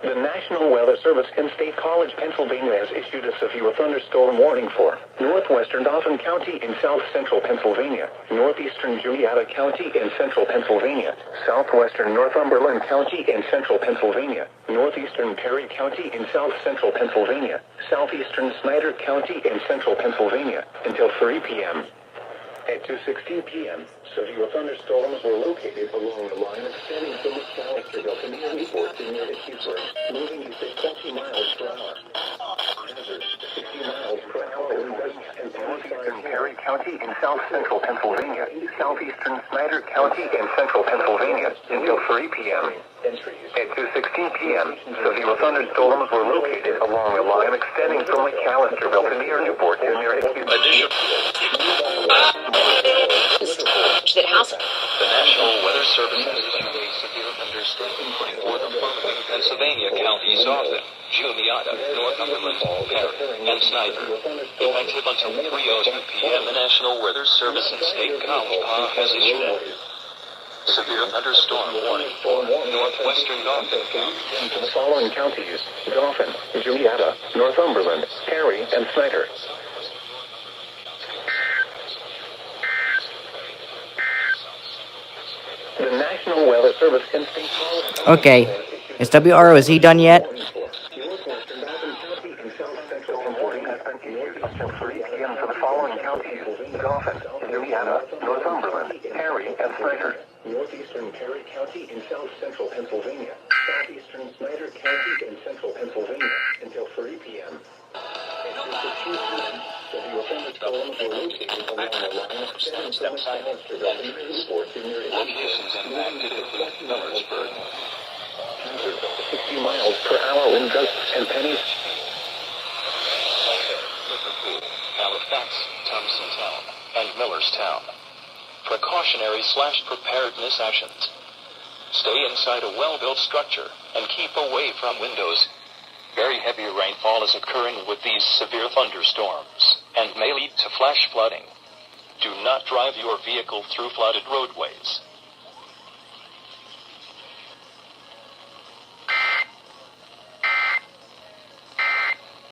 The National Weather Service in State College, Pennsylvania has issued a severe thunderstorm warning for northwestern Dauphin County in south-central Pennsylvania, northeastern Juniata County in central Pennsylvania, southwestern Northumberland County in central Pennsylvania, northeastern Perry County in south-central Pennsylvania, southeastern Snyder County in central Pennsylvania, until 3 p.m. At 2:16 p.m., severe thunderstorms were located along the line extending from McAllisterville to near Newport to near Hickeysburg, moving east at 20 miles per hour. Hazard, 60 miles per hour in west and northeastern Perry County in south-central Pennsylvania, southeastern Snyder County in central Pennsylvania, until 3 p.m. At 2:16 p.m., severe thunderstorms were located along the line extending from McAllisterville to near Newport to near Hickeysburg. The National Weather Service has issued a severe thunderstorm warning for the following Pennsylvania counties: Dauphin, Juniata, Northumberland, Perry, and Snyder. Effective until 3:02 p.m., the National Weather Service in State College has issued a severe thunderstorm warning for northwestern Dauphin County. To the following counties: Dauphin, Juniata, Northumberland, Perry, and Snyder. The National Weather Service in State College. Okay. Is WRO, is he done yet? Northwestern Dauphin County in south-central Pennsylvania has been issued until 3 p.m. for the following counties: Dauphin, Juniata, Northumberland, Perry, and Snyder. Northeastern Perry County in south-central Pennsylvania, southeastern Snyder County in central Pennsylvania, until 3 p.m. At 2:16 p.m., severe thunderstorms were located along the line extending from McAllisterville to near Newport to near Locations impacted include Millersburg, 60 miles per hour wind gusts and pennies. Liverpool, Halifax, Thompsontown, and Millerstown. Precautionary/preparedness actions. Stay inside a well-built structure and keep away from windows. Very heavy rainfall is occurring with these severe thunderstorms and may lead to flash flooding. Do not drive your vehicle through flooded roadways.